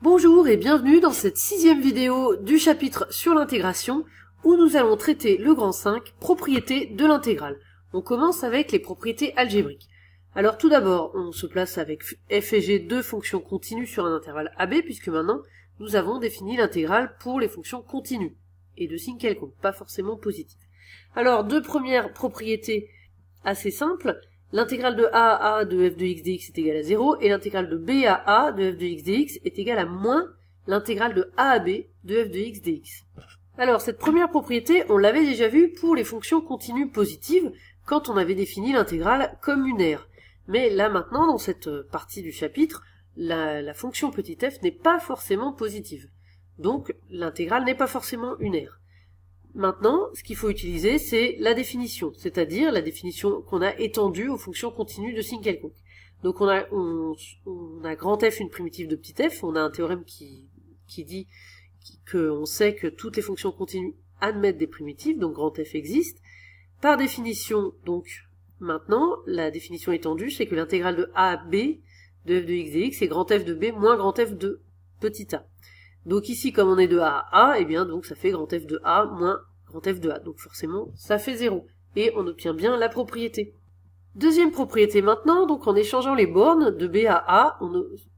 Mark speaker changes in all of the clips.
Speaker 1: Bonjour et bienvenue dans cette 6e vidéo du chapitre sur l'intégration où nous allons traiter le grand 5, propriétés de l'intégrale. On commence avec les propriétés algébriques. Alors tout d'abord, on se place avec f et g, deux fonctions continues sur un intervalle AB, puisque maintenant nous avons défini l'intégrale pour les fonctions continues, et de signe quelconque, pas forcément positif. Alors deux premières propriétés assez simples. L'intégrale de a à a de f de x dx est égale à 0, et l'intégrale de b à a de f de x dx est égale à moins l'intégrale de a à b de f de x dx. Alors, cette première propriété, on l'avait déjà vue pour les fonctions continues positives, quand on avait défini l'intégrale comme unaire. Mais là, maintenant, dans cette partie du chapitre, la fonction petit f n'est pas forcément positive. Donc, l'intégrale n'est pas forcément unaire. Maintenant, ce qu'il faut utiliser, c'est la définition, c'est-à-dire la définition qu'on a étendue aux fonctions continues de signe quelconque. Donc on a grand F une primitive de petit f, on a un théorème qui dit qu'on sait que toutes les fonctions continues admettent des primitives, donc grand F existe. Par définition, donc, maintenant, la définition étendue, c'est que l'intégrale de a à b de f de x dx est grand F de b moins grand F de petit a. Donc ici, comme on est de a à a, et bien donc ça fait grand F de a moins grand F de a. Donc forcément, ça fait 0. Et on obtient bien la propriété. Deuxième propriété maintenant, donc en échangeant les bornes de b à a,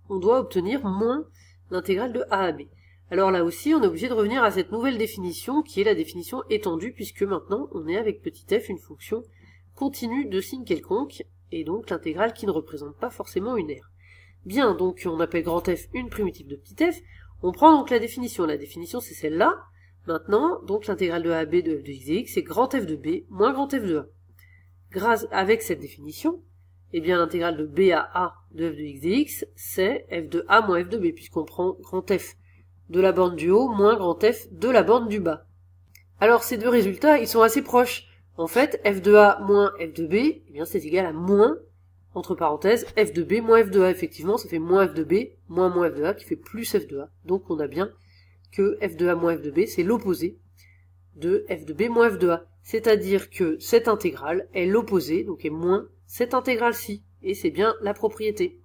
Speaker 1: on doit obtenir moins l'intégrale de a à b. Alors là aussi, on est obligé de revenir à cette nouvelle définition, qui est la définition étendue, puisque maintenant, on est avec petit f une fonction continue de signe quelconque, et donc l'intégrale qui ne représente pas forcément une aire. Bien, donc on appelle grand F une primitive de petit f. On prend donc la définition c'est celle-là. Maintenant, donc l'intégrale de a à b de f de x dx c'est grand F de b moins grand F de a. Grâce avec cette définition, eh bien l'intégrale de b à a de f de x dx c'est f de a moins f de b, puisqu'on prend grand F de la borne du haut moins grand F de la borne du bas. Alors ces deux résultats, ils sont assez proches. En fait, f de a moins f de b, eh bien c'est égal à moins, entre parenthèses, f de b moins f de a. Effectivement, ça fait moins f de b moins f de a qui fait plus f de a. Donc on a bien que f de a moins f de b, c'est l'opposé de f de b moins f de a. C'est-à-dire que cette intégrale est l'opposé, donc est moins cette intégrale-ci. Et c'est bien la propriété.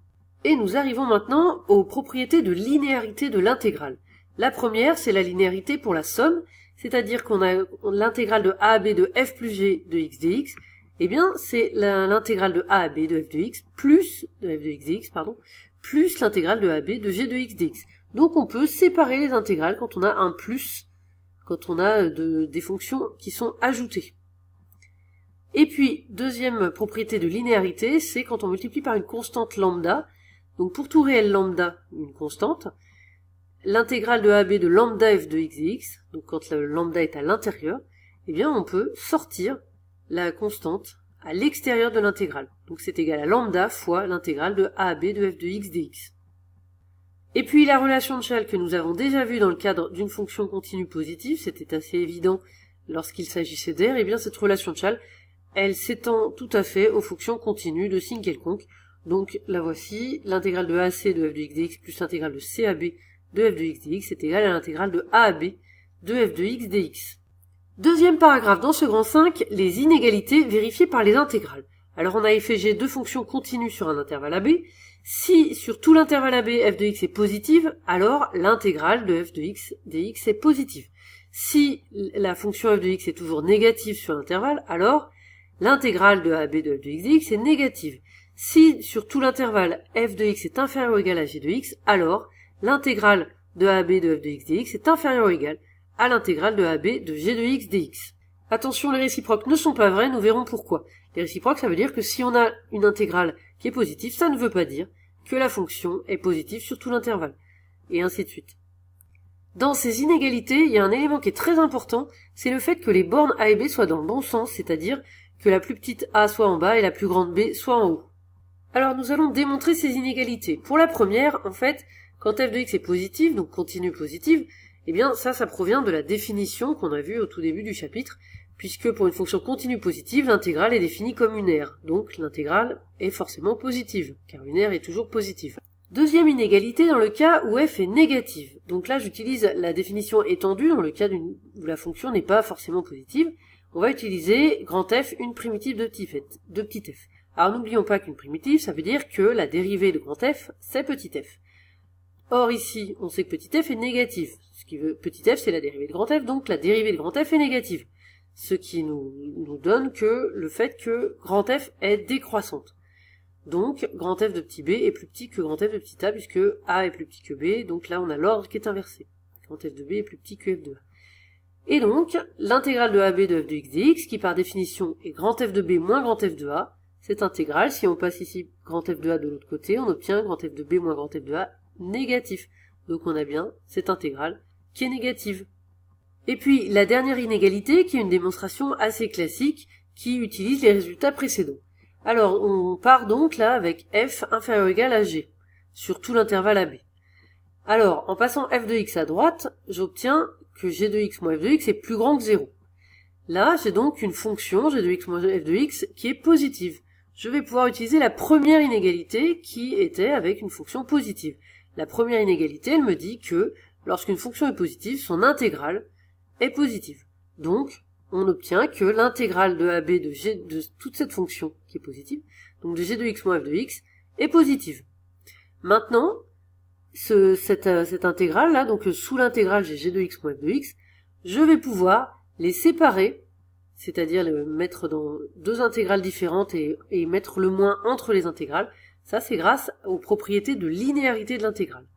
Speaker 1: Et nous arrivons maintenant aux propriétés de linéarité de l'intégrale. La première, c'est la linéarité pour la somme, c'est-à-dire qu'on a l'intégrale de a à b de f plus g de x dx, eh bien, c'est l'intégrale de a à b de f de x plus, de f de x dx, pardon, plus l'intégrale de a à b de g de x dx. Donc on peut séparer les intégrales quand on a un plus, quand on a des fonctions qui sont ajoutées. Et puis, deuxième propriété de linéarité, c'est quand on multiplie par une constante lambda. Donc pour tout réel lambda, une constante, l'intégrale de a à b de lambda f de x dx, donc quand le lambda est à l'intérieur, eh bien on peut sortir la constante à l'extérieur de l'intégrale. Donc c'est égal à lambda fois l'intégrale de a à b de f de x dx. Et puis la relation de Chasles que nous avons déjà vue dans le cadre d'une fonction continue positive, c'était assez évident lorsqu'il s'agissait d'air, et bien cette relation de Chasles, elle s'étend tout à fait aux fonctions continues de signe quelconque. Donc la voici, l'intégrale de AC de f de x dx plus l'intégrale de CAB de f de x dx est égale à l'intégrale de a à b de f de x dx. Deuxième paragraphe dans ce grand 5, les inégalités vérifiées par les intégrales. Alors on a f et g deux fonctions continues sur un intervalle AB. Si sur tout l'intervalle AB f de x est positive, alors l'intégrale de f de x dx est positive. Si la fonction f de x est toujours négative sur l'intervalle, alors l'intégrale de AB de f de x dx est négative. Si sur tout l'intervalle f de x est inférieur ou égal à g de x, alors l'intégrale de AB de f de x dx est inférieure ou égale à l'intégrale de AB de g de x dx. Attention, les réciproques ne sont pas vrais, nous verrons pourquoi. Les réciproques, ça veut dire que si on a une intégrale qui est positive, ça ne veut pas dire que la fonction est positive sur tout l'intervalle, et ainsi de suite. Dans ces inégalités, il y a un élément qui est très important, c'est le fait que les bornes a et b soient dans le bon sens, c'est-à-dire que la plus petite a soit en bas et la plus grande b soit en haut. Alors nous allons démontrer ces inégalités. Pour la première, en fait, quand f de x est positive, donc continue positive, eh bien ça provient de la définition qu'on a vue au tout début du chapitre, puisque pour une fonction continue positive, l'intégrale est définie comme une aire, donc l'intégrale est forcément positive, car une aire est toujours positive. Deuxième inégalité dans le cas où f est négative. Donc là j'utilise la définition étendue dans le cas où la fonction n'est pas forcément positive. On va utiliser grand F une primitive de petit f. Alors n'oublions pas qu'une primitive, ça veut dire que la dérivée de grand F, c'est petit f. Or ici, on sait que petit f est négatif. Ce qui veut, petit f c'est la dérivée de grand F, donc la dérivée de grand F est négative. Ce qui nous donne que le fait que grand F est décroissante. Donc, grand F de petit b est plus petit que grand F de petit a, puisque a est plus petit que b, donc là on a l'ordre qui est inversé. Grand F de b est plus petit que f de a. Et donc, l'intégrale de ab de f de x dx, qui par définition est grand F de b moins grand F de a, cette intégrale, si on passe ici grand F de a de l'autre côté, on obtient grand F de b moins grand F de a négatif. Donc on a bien cette intégrale qui est négative. Et puis, la dernière inégalité, qui est une démonstration assez classique, qui utilise les résultats précédents. Alors, on part donc là avec f inférieur ou égal à g, sur tout l'intervalle AB. Alors, en passant f de x à droite, j'obtiens que g de x moins f de x est plus grand que 0. Là, j'ai donc une fonction, g de x moins f de x, qui est positive. Je vais pouvoir utiliser la première inégalité, qui était avec une fonction positive. La première inégalité, elle me dit que, lorsqu'une fonction est positive, son intégrale est positive. Donc, on obtient que l'intégrale de AB de toute cette fonction qui est positive, donc de g de x moins f de x, est positive. Maintenant, cette intégrale là, donc sous l'intégrale j'ai g de x moins f de x, je vais pouvoir les séparer, c'est-à-dire les mettre dans deux intégrales différentes et mettre le moins entre les intégrales. Ça, c'est grâce aux propriétés de linéarité de l'intégrale.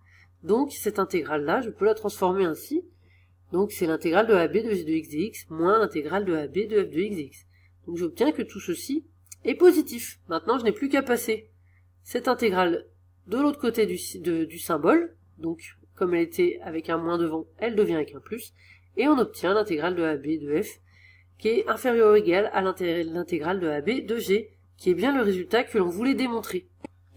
Speaker 1: Donc, cette intégrale-là, je peux la transformer ainsi. Donc, c'est l'intégrale de AB de g de x dx moins l'intégrale de AB de f de x dx. Donc, j'obtiens que tout ceci est positif. Maintenant, je n'ai plus qu'à passer cette intégrale de l'autre côté du symbole. Donc, comme elle était avec un moins devant, elle devient avec un plus. Et on obtient l'intégrale de AB de f qui est inférieure ou égale à l'intégrale de AB de g, qui est bien le résultat que l'on voulait démontrer.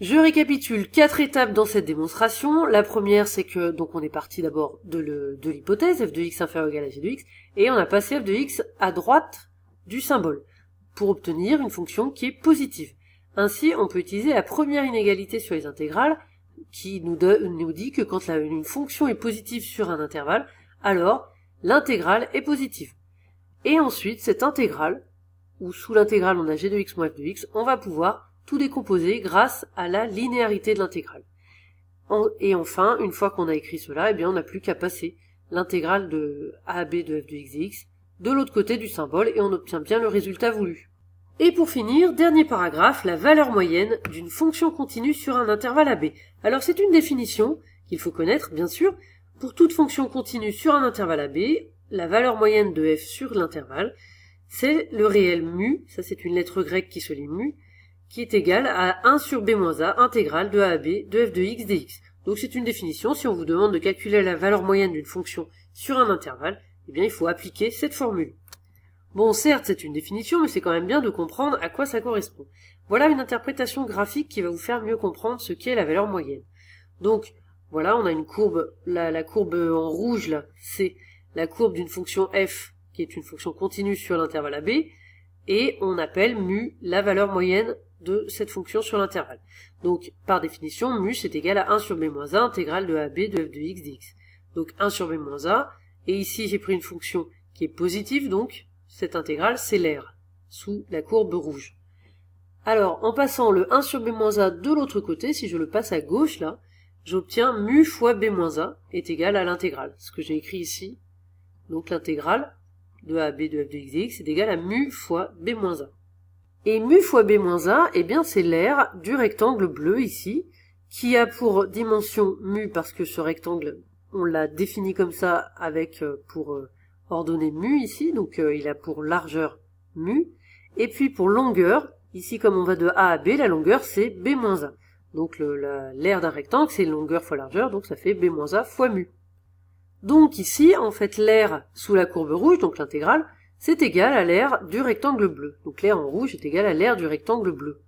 Speaker 1: Je récapitule 4 étapes dans cette démonstration. La première, c'est que donc on est parti d'abord de l'hypothèse f de x inférieur ou égal à g de x, et on a passé f de x à droite du symbole pour obtenir une fonction qui est positive. Ainsi, on peut utiliser la première inégalité sur les intégrales qui nous dit que quand une fonction est positive sur un intervalle, alors l'intégrale est positive. Et ensuite, cette intégrale, où sous l'intégrale on a g de x moins f de x, on va pouvoir tout décomposer grâce à la linéarité de l'intégrale. Et enfin, une fois qu'on a écrit cela, eh bien on n'a plus qu'à passer l'intégrale de AB de f de x dx de l'autre côté du symbole et on obtient bien le résultat voulu. Et pour finir, dernier paragraphe, la valeur moyenne d'une fonction continue sur un intervalle AB. Alors c'est une définition qu'il faut connaître, bien sûr. Pour toute fonction continue sur un intervalle AB, la valeur moyenne de f sur l'intervalle, c'est le réel mu, ça c'est une lettre grecque qui se lit mu, qui est égal à 1 sur b moins a intégrale de AB de f de x dx. Donc c'est une définition, si on vous demande de calculer la valeur moyenne d'une fonction sur un intervalle, eh bien il faut appliquer cette formule. Bon, certes c'est une définition, mais c'est quand même bien de comprendre à quoi ça correspond. Voilà une interprétation graphique qui va vous faire mieux comprendre ce qu'est la valeur moyenne. Donc voilà, on a une courbe, la courbe en rouge là, c'est la courbe d'une fonction f, qui est une fonction continue sur l'intervalle AB, et on appelle mu la valeur moyenne de cette fonction sur l'intervalle. Donc, par définition, mu c'est égal à 1 sur b moins a intégrale de AB de f de x dx. Donc 1 sur b moins a, et ici j'ai pris une fonction qui est positive, donc cette intégrale c'est l'air, sous la courbe rouge. Alors, en passant le 1 sur b moins a de l'autre côté, si je le passe à gauche là, j'obtiens mu fois b moins a est égal à l'intégrale, ce que j'ai écrit ici. Donc l'intégrale de AB de f de x dx est égal à mu fois b moins a. Et mu fois b moins a, eh bien c'est l'aire du rectangle bleu ici, qui a pour dimension mu, parce que ce rectangle, on l'a défini comme ça avec pour ordonnée mu ici, donc il a pour largeur mu, et puis pour longueur, ici comme on va de a à b, la longueur c'est b moins a. Donc l'aire d'un rectangle c'est longueur fois largeur, donc ça fait b moins a fois mu. Donc ici, en fait, l'aire sous la courbe rouge, donc l'intégrale, c'est égal à l'aire du rectangle bleu. Donc l'aire en rouge est égal à l'aire du rectangle bleu.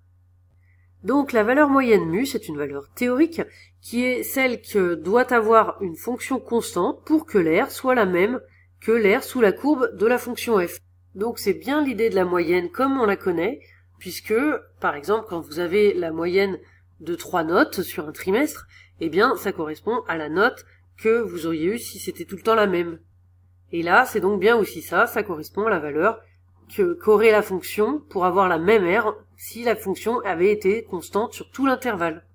Speaker 1: Donc la valeur moyenne mu, c'est une valeur théorique qui est celle que doit avoir une fonction constante pour que l'aire soit la même que l'aire sous la courbe de la fonction f. Donc c'est bien l'idée de la moyenne comme on la connaît, puisque, par exemple, quand vous avez la moyenne de 3 notes sur un trimestre, eh bien ça correspond à la note que vous auriez eu si c'était tout le temps la même. Et là, c'est donc bien aussi ça correspond à la valeur qu'aurait la fonction pour avoir la même aire si la fonction avait été constante sur tout l'intervalle.